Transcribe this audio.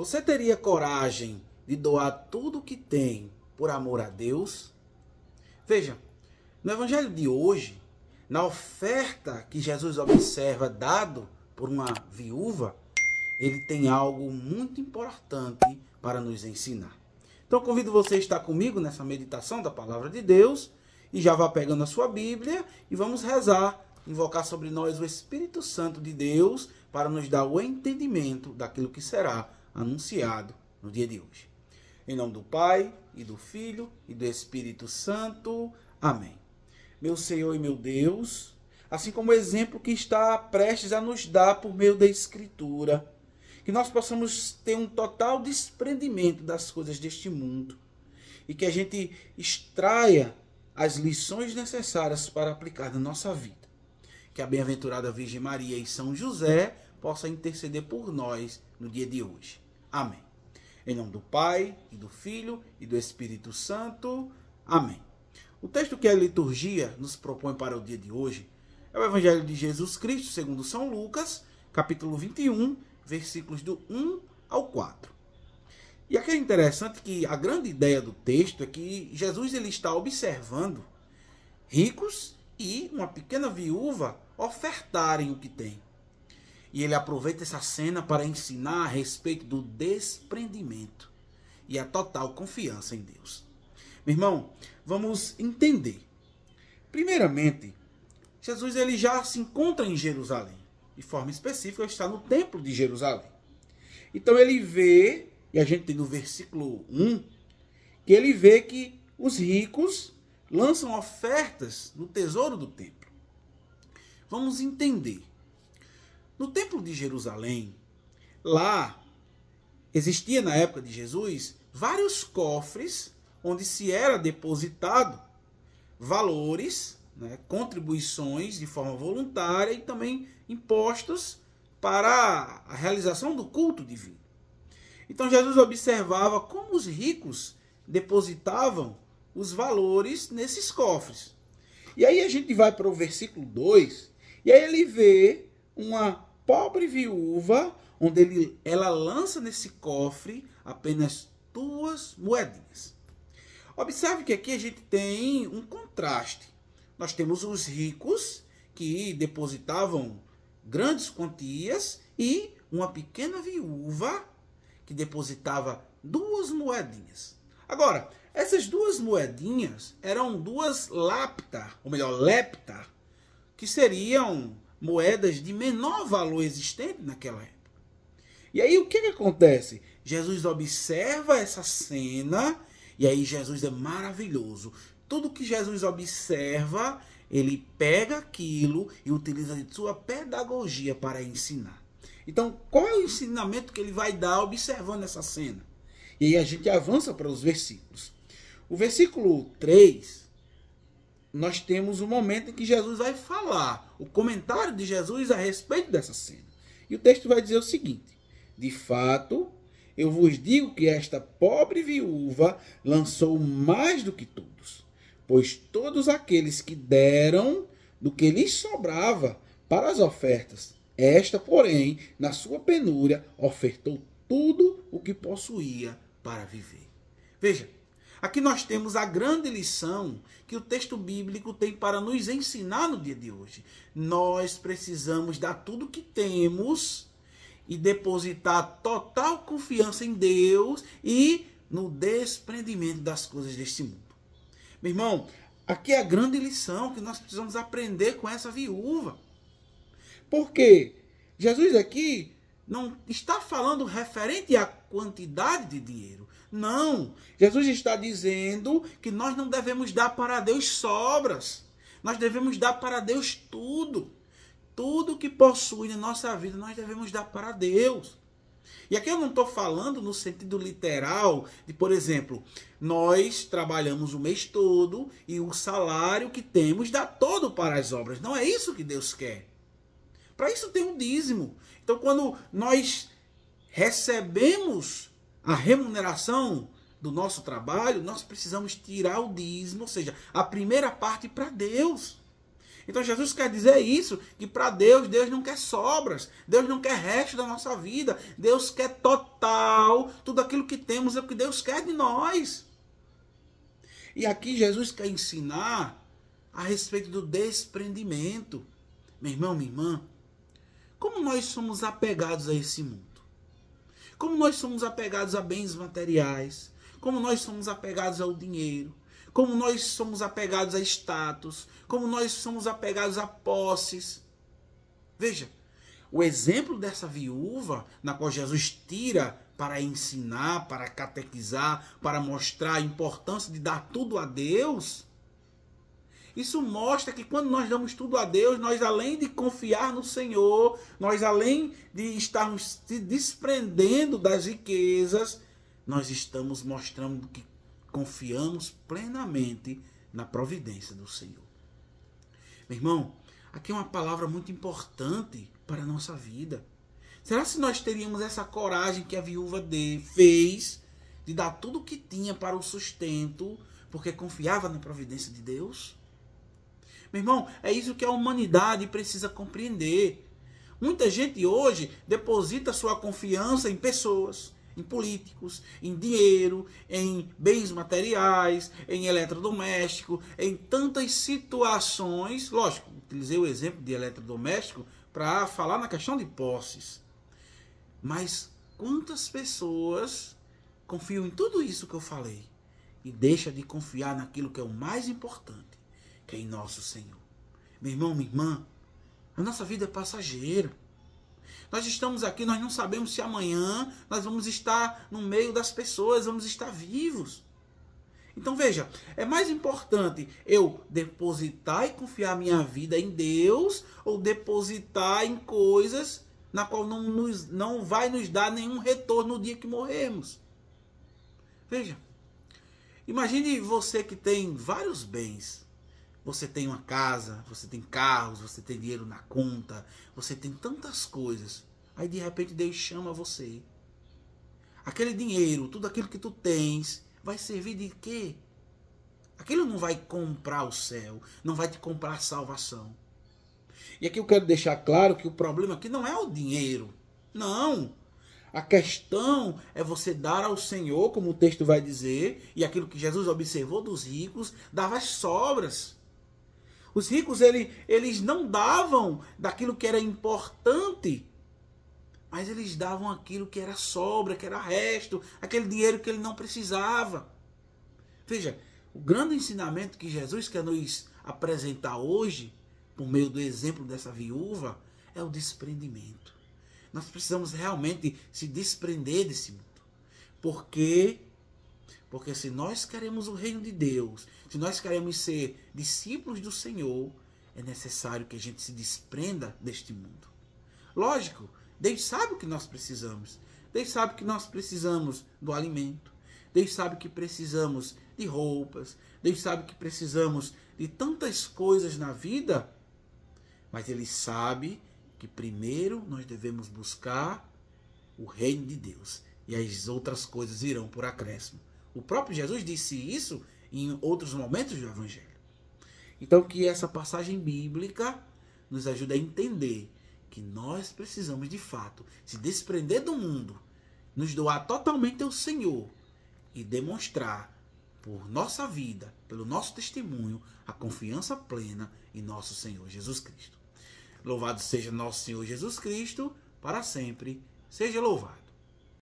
Você teria coragem de doar tudo o que tem por amor a Deus? Veja, no evangelho de hoje, na oferta que Jesus observa dado por uma viúva, ele tem algo muito importante para nos ensinar. Então convido você a estar comigo nessa meditação da palavra de Deus e já vá pegando a sua Bíblia e vamos rezar, invocar sobre nós o Espírito Santo de Deus para nos dar o entendimento daquilo que será anunciado no dia de hoje. Em nome do Pai, e do Filho, e do Espírito Santo. Amém. Meu Senhor e meu Deus, assim como o exemplo que está prestes a nos dar por meio da Escritura, que nós possamos ter um total desprendimento das coisas deste mundo e que a gente extraia as lições necessárias para aplicar na nossa vida. Que a bem-aventurada Virgem Maria e São José possa interceder por nós no dia de hoje. Amém. Em nome do Pai, e do Filho, e do Espírito Santo. Amém. O texto que a liturgia nos propõe para o dia de hoje é o Evangelho de Jesus Cristo, segundo São Lucas, capítulo 21, versículos do 1 ao 4. E aqui é interessante que a grande ideia do texto é que Jesus ele está observando ricos e uma pequena viúva ofertarem o que tem. E ele aproveita essa cena para ensinar a respeito do desprendimento e a total confiança em Deus. Meu irmão, vamos entender. Primeiramente, Jesus ele já se encontra em Jerusalém. De forma específica, está no templo de Jerusalém. Então ele vê, e a gente tem no versículo 1, que ele vê que os ricos lançam ofertas no tesouro do templo. Vamos entender. No templo de Jerusalém, lá existia na época de Jesus vários cofres onde se era depositado valores, contribuições de forma voluntária e também impostos para a realização do culto divino. Então Jesus observava como os ricos depositavam os valores nesses cofres. E aí a gente vai para o versículo 2, e aí ele vê uma pobre viúva, onde ela lança nesse cofre apenas 2 moedinhas. Observe que aqui a gente tem um contraste. Nós temos os ricos que depositavam grandes quantias e uma pequena viúva que depositava 2 moedinhas. Agora, essas 2 moedinhas eram 2 lepta, ou melhor, lepta, que seriam moedas de menor valor existente naquela época. E aí o que acontece? Jesus observa essa cena e aí Jesus é maravilhoso. Tudo que Jesus observa, ele pega aquilo e utiliza de sua pedagogia para ensinar. Então, qual é o ensinamento que ele vai dar observando essa cena? E aí a gente avança para os versículos. O versículo 3, nós temos o momento em que Jesus vai falar, o comentário de Jesus a respeito dessa cena. E o texto vai dizer o seguinte: de fato, eu vos digo que esta pobre viúva lançou mais do que todos, pois todos aqueles que deram do que lhes sobrava para as ofertas, esta, porém, na sua penúria, ofertou tudo o que possuía para viver. Veja, aqui nós temos a grande lição que o texto bíblico tem para nos ensinar no dia de hoje. Nós precisamos dar tudo o que temos e depositar total confiança em Deus e no desprendimento das coisas deste mundo. Meu irmão, aqui é a grande lição que nós precisamos aprender com essa viúva. Porque Jesus aqui não está falando referente à quantidade de dinheiro. Não. Jesus está dizendo que nós não devemos dar para Deus sobras. Nós devemos dar para Deus tudo. Tudo que possui na nossa vida nós devemos dar para Deus. E aqui eu não estou falando no sentido literal de, por exemplo, nós trabalhamos o mês todo e o salário que temos dá todo para as obras. Não é isso que Deus quer. Para isso tem um dízimo. Então, quando nós recebemos a remuneração do nosso trabalho, nós precisamos tirar o dízimo, ou seja, a primeira parte para Deus. Então Jesus quer dizer isso, que para Deus, Deus não quer sobras, Deus não quer resto da nossa vida, Deus quer total, tudo aquilo que temos é o que Deus quer de nós. E aqui Jesus quer ensinar a respeito do desprendimento. Meu irmão, minha irmã, como nós somos apegados a esse mundo? Como nós somos apegados a bens materiais? Como nós somos apegados ao dinheiro? Como nós somos apegados a status? Como nós somos apegados a posses? Veja, o exemplo dessa viúva, na qual Jesus tira para ensinar, para catequizar, para mostrar a importância de dar tudo a Deus. Isso mostra que quando nós damos tudo a Deus, nós além de confiar no Senhor, nós além de estarmos se desprendendo das riquezas, nós estamos mostrando que confiamos plenamente na providência do Senhor. Meu irmão, aqui é uma palavra muito importante para a nossa vida. Será que nós teríamos essa coragem que a viúva fez de dar tudo o que tinha para o sustento, porque confiava na providência de Deus? Meu irmão, é isso que a humanidade precisa compreender. Muita gente hoje deposita sua confiança em pessoas, em políticos, em dinheiro, em bens materiais, em eletrodoméstico, em tantas situações. Lógico, utilizei o exemplo de eletrodoméstico para falar na questão de posses. Mas quantas pessoas confiam em tudo isso que eu falei e deixam de confiar naquilo que é o mais importante, que é em nosso Senhor? Meu irmão, minha irmã, a nossa vida é passageira. Nós estamos aqui, nós não sabemos se amanhã nós vamos estar no meio das pessoas, vamos estar vivos. Então veja, é mais importante eu depositar e confiar minha vida em Deus ou depositar em coisas na qual não vai nos dar nenhum retorno no dia que morrermos? Veja, imagine você que tem vários bens. Você tem uma casa, você tem carros, você tem dinheiro na conta, você tem tantas coisas. Aí de repente Deus chama você. Aquele dinheiro, tudo aquilo que tu tens, vai servir de quê? Aquilo não vai comprar o céu, não vai te comprar salvação. E aqui eu quero deixar claro que o problema aqui não é o dinheiro. Não. A questão é você dar ao Senhor, como o texto vai dizer, e aquilo que Jesus observou dos ricos, dava as sobras. Os ricos, eles não davam daquilo que era importante, mas eles davam aquilo que era sobra, que era resto, aquele dinheiro que ele não precisava. Veja, o grande ensinamento que Jesus quer nos apresentar hoje, por meio do exemplo dessa viúva, é o desprendimento. Nós precisamos realmente se desprender desse mundo. Por quê? Porque se nós queremos o reino de Deus, se nós queremos ser discípulos do Senhor, é necessário que a gente se desprenda deste mundo. Lógico, Deus sabe o que nós precisamos. Deus sabe que nós precisamos do alimento. Deus sabe que precisamos de roupas. Deus sabe que precisamos de tantas coisas na vida. Mas Ele sabe que primeiro nós devemos buscar o reino de Deus. E as outras coisas irão por acréscimo. O próprio Jesus disse isso em outros momentos do Evangelho. Então que essa passagem bíblica nos ajude a entender que nós precisamos de fato se desprender do mundo, nos doar totalmente ao Senhor e demonstrar por nossa vida, pelo nosso testemunho, a confiança plena em nosso Senhor Jesus Cristo. Louvado seja nosso Senhor Jesus Cristo, para sempre seja louvado.